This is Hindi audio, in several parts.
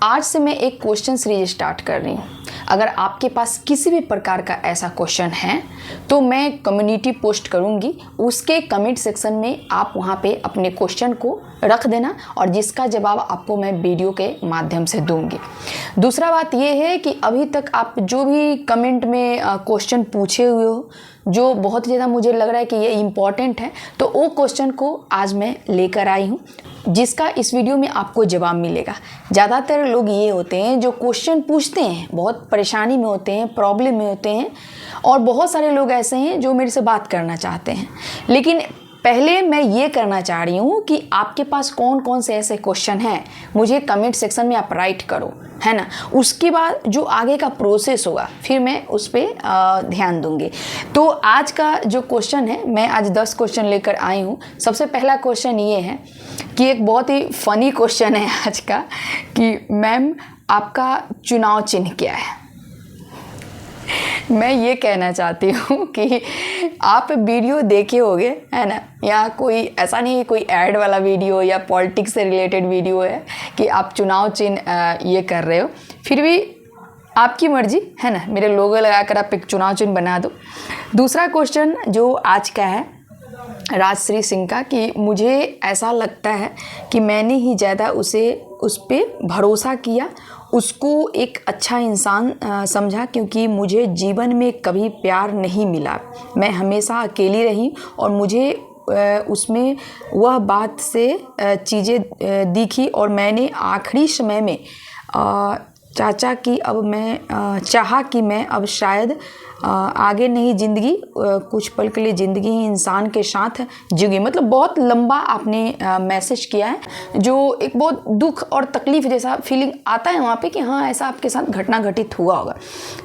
आज से मैं एक क्वेश्चन सीरीज स्टार्ट कर रही हूँ। अगर आपके पास किसी भी प्रकार का ऐसा क्वेश्चन है तो मैं कम्युनिटी पोस्ट करूँगी, उसके कमेंट सेक्शन में आप वहाँ पे अपने क्वेश्चन को रख देना और जिसका जवाब आपको मैं वीडियो के माध्यम से दूंगी। दूसरा बात यह है कि अभी तक आप जो भी कमेंट में क्वेश्चन पूछे हुए हो जो बहुत ज़्यादा मुझे लग रहा है कि ये इम्पॉर्टेंट है, तो वो क्वेश्चन को आज मैं लेकर आई हूँ जिसका इस वीडियो में आपको जवाब मिलेगा। ज़्यादातर लोग ये होते हैं जो क्वेश्चन पूछते हैं, बहुत परेशानी में होते हैं, प्रॉब्लम में होते हैं, और बहुत सारे लोग ऐसे हैं जो मेरे से बात करना चाहते हैं। लेकिन पहले मैं ये करना चाह रही हूँ कि आपके पास कौन कौन से ऐसे क्वेश्चन हैं मुझे कमेंट सेक्शन में आप राइट करो, है ना। उसके बाद जो आगे का प्रोसेस होगा फिर मैं उस पर ध्यान दूंगी। तो आज का जो क्वेश्चन है, मैं आज 10 क्वेश्चन लेकर आई हूँ। सबसे पहला क्वेश्चन ये है कि एक बहुत ही फनी क्वेश्चन है आज का कि मैम आपका चुनाव चिन्ह क्या है। मैं ये कहना चाहती हूँ कि आप वीडियो देखे होंगे, है ना, या कोई ऐसा नहीं है कोई ऐड वाला वीडियो या पॉलिटिक्स से रिलेटेड वीडियो है कि आप चुनाव चिन्ह ये कर रहे हो, फिर भी आपकी मर्जी, है ना, मेरे लोगो लगाकर आप एक चुनाव चिन्ह बना दो। दूसरा क्वेश्चन जो आज का है राजश्री सिंह का कि मुझे ऐसा लगता है कि मैंने ही ज़्यादा उस पर भरोसा किया, उसको एक अच्छा इंसान समझा, क्योंकि मुझे जीवन में कभी प्यार नहीं मिला। मैं हमेशा अकेली रही और मुझे उसमें वह बात से चीज़ें दिखी और मैंने आखिरी समय में चाचा कि अब मैं चाहा कि मैं अब शायद आगे नहीं ज़िंदगी कुछ पल के लिए ज़िंदगी ही इंसान के साथ जीऊँगी। मतलब बहुत लंबा आपने मैसेज किया है, जो एक बहुत दुख और तकलीफ़ जैसा फीलिंग आता है वहाँ पे कि हाँ ऐसा आपके साथ घटना घटित हुआ होगा।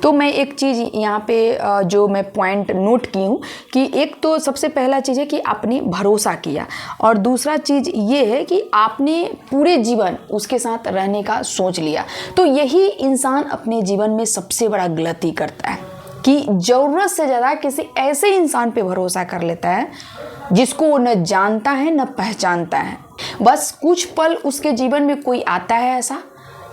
तो मैं एक चीज़ यहाँ पे जो मैं पॉइंट नोट की हूँ कि एक तो सबसे पहला चीज़ है कि आपने भरोसा किया, और दूसरा चीज़ ये है कि आपने पूरे जीवन उसके साथ रहने का सोच लिया। तो यही इंसान अपने जीवन में सबसे बड़ा गलती करता है कि ज़रूरत से ज़्यादा किसी ऐसे इंसान पे भरोसा कर लेता है जिसको वो न जानता है न पहचानता है। बस कुछ पल उसके जीवन में कोई आता है, ऐसा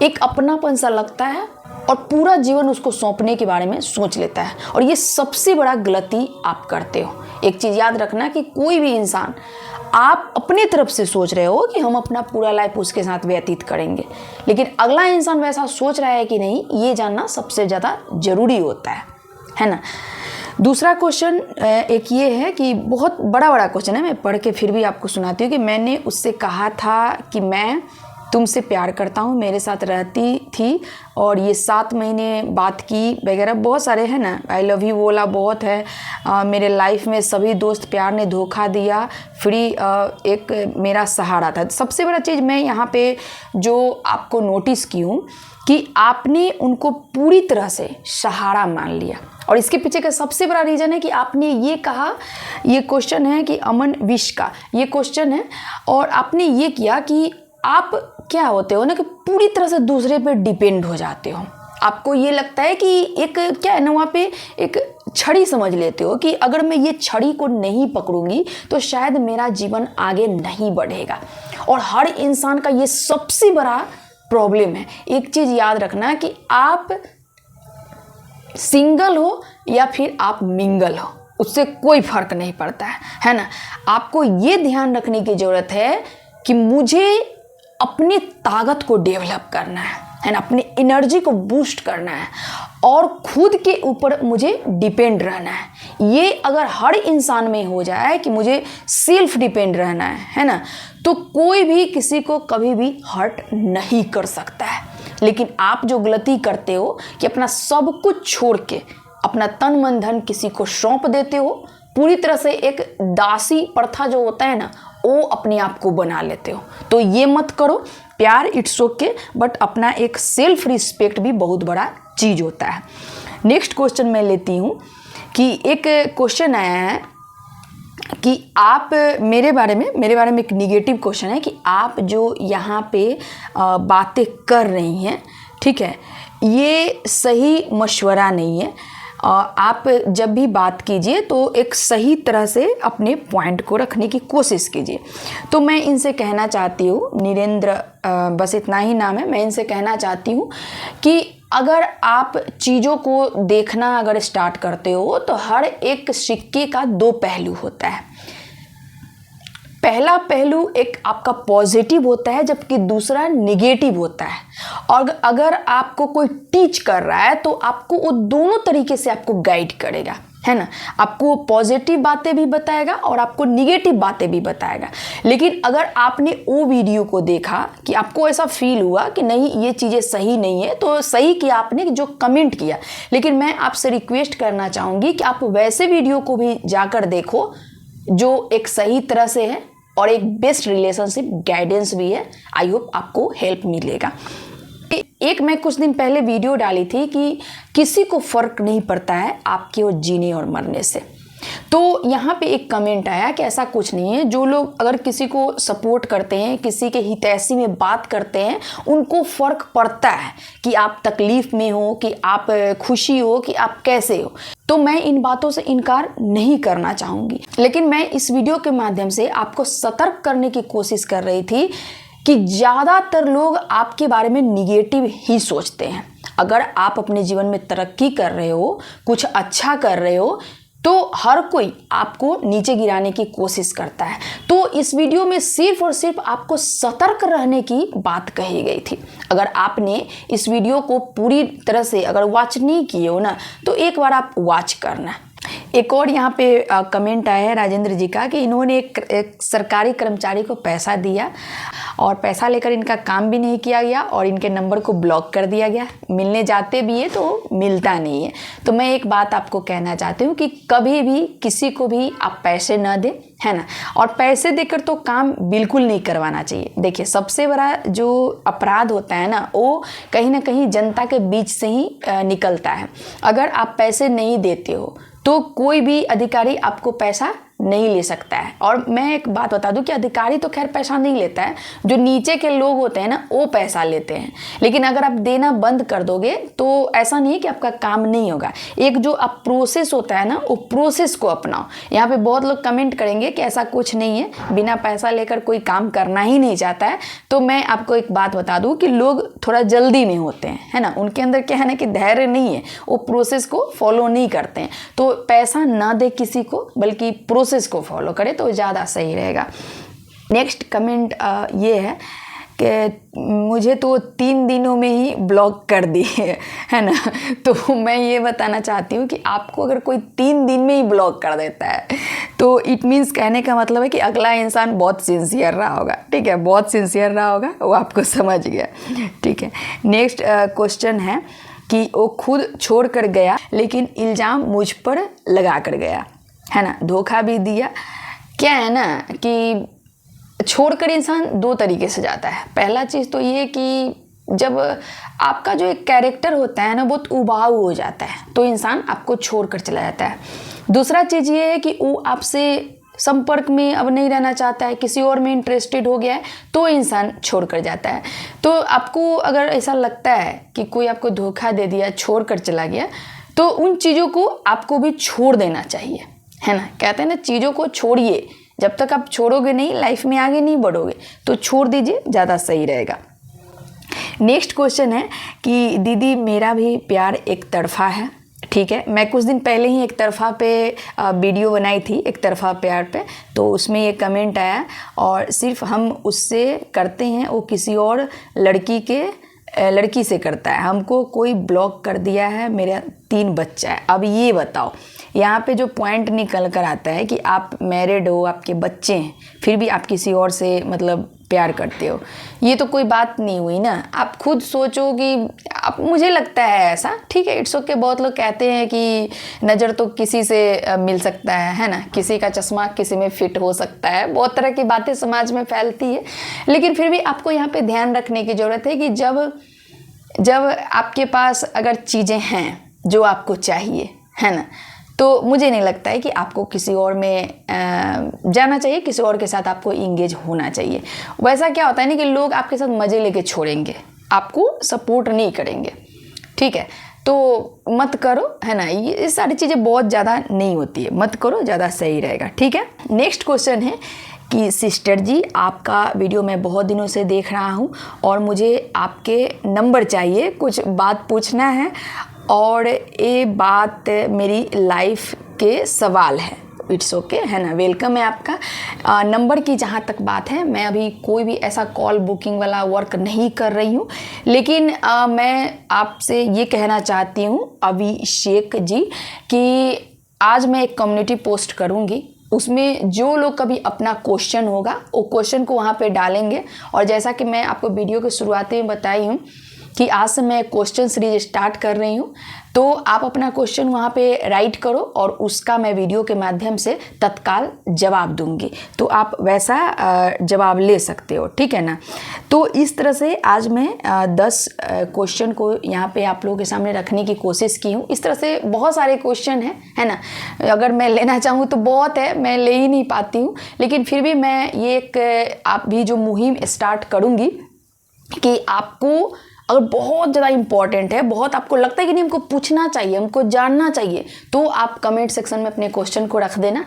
एक अपनापन सा लगता है और पूरा जीवन उसको सौंपने के बारे में सोच लेता है, और ये सबसे बड़ा गलती आप करते हो। एक चीज़ याद रखना कि कोई भी इंसान, आप अपने तरफ से सोच रहे हो कि हम अपना पूरा लाइफ उसके साथ व्यतीत करेंगे, लेकिन अगला इंसान वैसा सोच रहा है कि नहीं, ये जानना सबसे ज़्यादा ज़रूरी होता है ना। दूसरा क्वेश्चन एक ये है कि बहुत बड़ा क्वेश्चन है, मैं पढ़ के फिर भी आपको सुनाती हूँ कि मैंने उससे कहा था कि मैं तुमसे प्यार करता हूँ, मेरे साथ रहती थी और ये 7 महीने बात की वगैरह, बहुत सारे हैं ना, आई लव यू बोला बहुत है, मेरे लाइफ में सभी दोस्त प्यार ने धोखा दिया, फ्री एक मेरा सहारा था। सबसे बड़ा चीज़ मैं यहाँ पे जो आपको नोटिस की हूँ कि आपने उनको पूरी तरह से सहारा मान लिया, और इसके पीछे का सबसे बड़ा रीज़न है कि आपने ये कहा, ये क्वेश्चन है कि अमन विश का ये क्वेश्चन है, और आपने ये किया कि आप क्या होते हो ना कि पूरी तरह से दूसरे पे डिपेंड हो जाते हो। आपको ये लगता है कि एक क्या है ना, वहाँ पे एक छड़ी समझ लेते हो कि अगर मैं ये छड़ी को नहीं पकड़ूंगी तो शायद मेरा जीवन आगे नहीं बढ़ेगा, और हर इंसान का ये सबसे बड़ा प्रॉब्लम है। एक चीज़ याद रखना कि आप सिंगल हो या फिर आप मिंगल हो, उससे कोई फर्क नहीं पड़ता है ना। आपको ये ध्यान रखने की ज़रूरत है कि मुझे अपनी ताकत को डेवलप करना है ना, अपनी एनर्जी को बूस्ट करना है और खुद के ऊपर मुझे डिपेंड रहना है। ये अगर हर इंसान में हो जाए कि मुझे सेल्फ डिपेंड रहना है ना, तो कोई भी किसी को कभी भी हर्ट नहीं कर सकता है। लेकिन आप जो गलती करते हो कि अपना सब कुछ छोड़ के अपना तन मन धन किसी को सौंप देते हो, पूरी तरह से एक दासी प्रथा जो होता है ना, वो अपने आप को बना लेते हो। तो ये मत करो। प्यार इट्स ओके, बट अपना एक सेल्फ रिस्पेक्ट भी बहुत बड़ा चीज़ होता है। नेक्स्ट क्वेश्चन मैं लेती हूँ कि एक क्वेश्चन आया है कि आप मेरे बारे में एक निगेटिव क्वेश्चन है कि आप जो यहाँ पे बातें कर रही हैं, ठीक है, ये सही मशवरा नहीं है। आप जब भी बात कीजिए तो एक सही तरह से अपने पॉइंट को रखने की कोशिश कीजिए। तो मैं इनसे कहना चाहती हूँ, नीरेंद्र बस इतना ही नाम है, मैं इनसे कहना चाहती हूँ कि अगर आप चीज़ों को देखना अगर स्टार्ट करते हो तो हर एक सिक्के का दो पहलू होता है। पहला पहलू एक आपका पॉजिटिव होता है जबकि दूसरा नेगेटिव होता है। और अगर आपको कोई टीच कर रहा है तो आपको वो दोनों तरीके से आपको गाइड करेगा, है ना। आपको पॉजिटिव बातें भी बताएगा और आपको निगेटिव बातें भी बताएगा। लेकिन अगर आपने वो वीडियो को देखा कि आपको ऐसा फील हुआ कि नहीं ये चीज़ें सही नहीं है, तो सही किया आपने जो कमेंट किया, लेकिन मैं आपसे रिक्वेस्ट करना चाहूँगी कि आप वैसे वीडियो को भी जाकर देखो जो एक सही तरह से है और एक बेस्ट रिलेशनशिप गाइडेंस भी है। आई होप आपको हेल्प मिलेगा। एक मैं कुछ दिन पहले वीडियो डाली थी कि किसी को फ़र्क नहीं पड़ता है आपके वो जीने और मरने से। तो यहाँ पे एक कमेंट आया कि ऐसा कुछ नहीं है। जो लोग अगर किसी को सपोर्ट करते हैं, किसी के हितैषी में बात करते हैं, उनको फ़र्क पड़ता है कि आप तकलीफ़ में हो, कि आप खुशी हो, कि आप कैसे हो। तो मैं इन बातों से इनकार नहीं करना चाहूँगी, लेकिन मैं इस वीडियो के माध्यम से आपको सतर्क करने की कोशिश कर रही थी कि ज़्यादातर लोग आपके बारे में निगेटिव ही सोचते हैं। अगर आप अपने जीवन में तरक्की कर रहे हो, कुछ अच्छा कर रहे हो, तो हर कोई आपको नीचे गिराने की कोशिश करता है। तो इस वीडियो में सिर्फ और सिर्फ आपको सतर्क रहने की बात कही गई थी। अगर आपने इस वीडियो को पूरी तरह से अगर वॉच नहीं किए हो ना, तो एक बार आप वॉच करना। एक और यहाँ पे कमेंट आया है राजेंद्र जी का कि इन्होंने एक सरकारी कर्मचारी को पैसा दिया और पैसा लेकर इनका काम भी नहीं किया गया और इनके नंबर को ब्लॉक कर दिया गया। मिलने जाते भी है तो मिलता नहीं है। तो मैं एक बात आपको कहना चाहती हूँ कि कभी भी किसी को भी आप पैसे न दें, है ना। और पैसे देकर तो काम बिल्कुल नहीं करवाना चाहिए। देखिए, सबसे बड़ा जो अपराध होता है ना, वो कहीं ना कहीं जनता के बीच से ही निकलता है। अगर आप पैसे नहीं देते हो तो कोई भी अधिकारी आपको पैसा नहीं ले सकता है। और मैं एक बात बता दूं कि अधिकारी तो खैर पैसा नहीं लेता है, जो नीचे के लोग होते हैं ना वो पैसा लेते हैं। लेकिन अगर आप देना बंद कर दोगे तो ऐसा नहीं है कि आपका काम नहीं होगा। एक जो आप प्रोसेस होता है ना, वो प्रोसेस को अपनाओ। यहाँ पे बहुत लोग कमेंट करेंगे कि ऐसा कुछ नहीं है, बिना पैसा लेकर कोई काम करना ही नहीं चाहता है। तो मैं आपको एक बात बता दूँ कि लोग थोड़ा जल्दी में होते हैं, है ना। उनके अंदर क्या है ना कि धैर्य नहीं है, वो प्रोसेस को फॉलो नहीं करते हैं। तो पैसा ना दे किसी को, बल्कि प्रोसेस को फॉलो करे तो ज़्यादा सही रहेगा। नेक्स्ट कमेंट ये है कि मुझे तो 3 दिनों में ही ब्लॉक कर दिए, है ना। तो मैं ये बताना चाहती हूँ कि आपको अगर कोई 3 दिन में ही ब्लॉक कर देता है तो इट मीन्स कहने का मतलब है कि अगला इंसान बहुत सिंसियर रहा होगा, ठीक है, बहुत सिंसियर रहा होगा, वो आपको समझ गया, ठीक है। नेक्स्ट क्वेश्चन है कि वो खुद छोड़ कर गया लेकिन इल्ज़ाम मुझ पर लगा कर गया, है ना, धोखा भी दिया। क्या है ना कि छोड़कर इंसान 2 तरीके से जाता है। पहला चीज़ तो ये कि जब आपका जो एक कैरेक्टर होता है ना बहुत उबाऊ हो जाता है तो इंसान आपको छोड़कर चला जाता है। दूसरा चीज़ ये है कि वो आपसे संपर्क में अब नहीं रहना चाहता है, किसी और में इंटरेस्टेड हो गया है, तो इंसान छोड़कर जाता है। तो आपको अगर ऐसा लगता है कि कोई आपको धोखा दे दिया, छोड़कर चला गया, तो उन चीज़ों को आपको भी छोड़ देना चाहिए, है ना। कहते हैं ना, चीज़ों को छोड़िए, जब तक आप छोड़ोगे नहीं लाइफ में आगे नहीं बढ़ोगे, तो छोड़ दीजिए, ज़्यादा सही रहेगा। नेक्स्ट क्वेश्चन है कि दीदी मेरा भी प्यार एक तरफा है, ठीक है। मैं कुछ दिन पहले ही एक तरफा पे वीडियो बनाई थी, एक तरफा प्यार पे, तो उसमें ये कमेंट आया और सिर्फ हम उससे करते हैं, वो किसी और लड़की से करता है, हमको कोई ब्लॉक कर दिया है, मेरा 3 बच्चा है। अब ये बताओ, यहाँ पे जो पॉइंट निकल कर आता है कि आप मैरिड हो, आपके बच्चे हैं, फिर भी आप किसी और से मतलब प्यार करते हो, ये तो कोई बात नहीं हुई ना। आप खुद सोचो कि आप, मुझे लगता है ऐसा, ठीक है, इट्स ओके। बहुत लोग कहते हैं कि नज़र तो किसी से मिल सकता है ना, किसी का चश्मा किसी में फिट हो सकता है, बहुत तरह की बातें समाज में फैलती है। लेकिन फिर भी आपको यहाँ पे ध्यान रखने की ज़रूरत है कि जब आपके पास अगर चीज़ें हैं जो आपको चाहिए, है ना, तो मुझे नहीं लगता है कि आपको किसी और में जाना चाहिए, किसी और के साथ आपको इंगेज होना चाहिए। वैसा क्या होता है ना कि लोग आपके साथ मज़े लेके छोड़ेंगे, आपको सपोर्ट नहीं करेंगे, ठीक है, तो मत करो, है ना, ये सारी चीज़ें बहुत ज़्यादा नहीं होती है, मत करो, ज़्यादा सही रहेगा। ठीक है, नेक्स्ट क्वेश्चन है कि सिस्टर जी आपका वीडियो मैं बहुत दिनों से देख रहा हूँ और मुझे आपके नंबर चाहिए, कुछ बात पूछना है और ये बात मेरी लाइफ के सवाल है। इट्स ओके, है ना, वेलकम है आपका। नंबर की जहाँ तक बात है, मैं अभी कोई भी ऐसा कॉल बुकिंग वाला वर्क नहीं कर रही हूँ, लेकिन मैं आपसे ये कहना चाहती हूँ अभिषेक जी कि आज मैं एक कम्युनिटी पोस्ट करूँगी, उसमें जो लोग कभी अपना क्वेश्चन होगा वो क्वेश्चन को वहाँ पे डालेंगे। और जैसा कि मैं आपको वीडियो के शुरुआत में बताई हूँ कि आज से मैं क्वेश्चन सीरीज स्टार्ट कर रही हूँ, तो आप अपना क्वेश्चन वहाँ पे राइट करो और उसका मैं वीडियो के माध्यम से तत्काल जवाब दूंगी, तो आप वैसा जवाब ले सकते हो। ठीक है ना, तो इस तरह से आज मैं 10 क्वेश्चन को यहाँ पे आप लोगों के सामने रखने की कोशिश की हूँ। इस तरह से बहुत सारे क्वेश्चन हैं, है ना, अगर मैं लेना चाहूँ तो बहुत है, मैं ले ही नहीं पाती हूँ, लेकिन फिर भी मैं ये एक आप भी जो मुहिम स्टार्ट करूँगी कि आपको अगर बहुत ज़्यादा इम्पॉर्टेंट है, बहुत आपको लगता है कि नहीं हमको पूछना चाहिए, हमको जानना चाहिए, तो आप कमेंट सेक्शन में अपने क्वेश्चन को रख देना,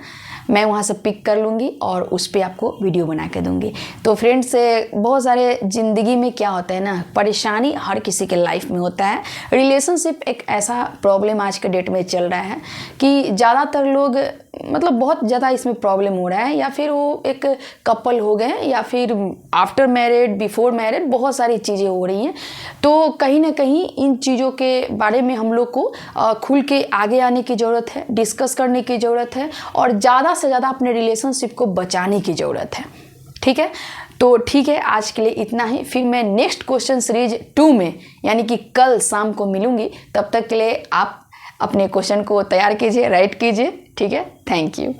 मैं वहाँ से पिक कर लूँगी और उस पर आपको वीडियो बना के दूँगी। तो फ्रेंड्स, बहुत सारे ज़िंदगी में क्या होता है ना, परेशानी हर किसी के लाइफ में होता है। रिलेशनशिप एक ऐसा प्रॉब्लम आज के डेट में चल रहा है कि ज़्यादातर लोग मतलब बहुत ज़्यादा इसमें प्रॉब्लम हो रहा है, या फिर वो एक कपल हो गए या फिर आफ्टर मैरिड, बिफोर मैरिड, बहुत सारी चीज़ें हो रही हैं। तो कहीं ना कहीं इन चीज़ों के बारे में हम लोग को खुल के आगे आने की ज़रूरत है, डिस्कस करने की ज़रूरत है और ज़्यादा से ज़्यादा अपने रिलेशनशिप को बचाने की ज़रूरत है। ठीक है, तो ठीक है, आज के लिए इतना ही। फिर मैं नेक्स्ट क्वेश्चन सीरीज 2 में यानी कि कल शाम को मिलूंगी। तब तक के लिए आप अपने क्वेश्चन को तैयार कीजिए, राइट कीजिए। ठीक है, थैंक यू।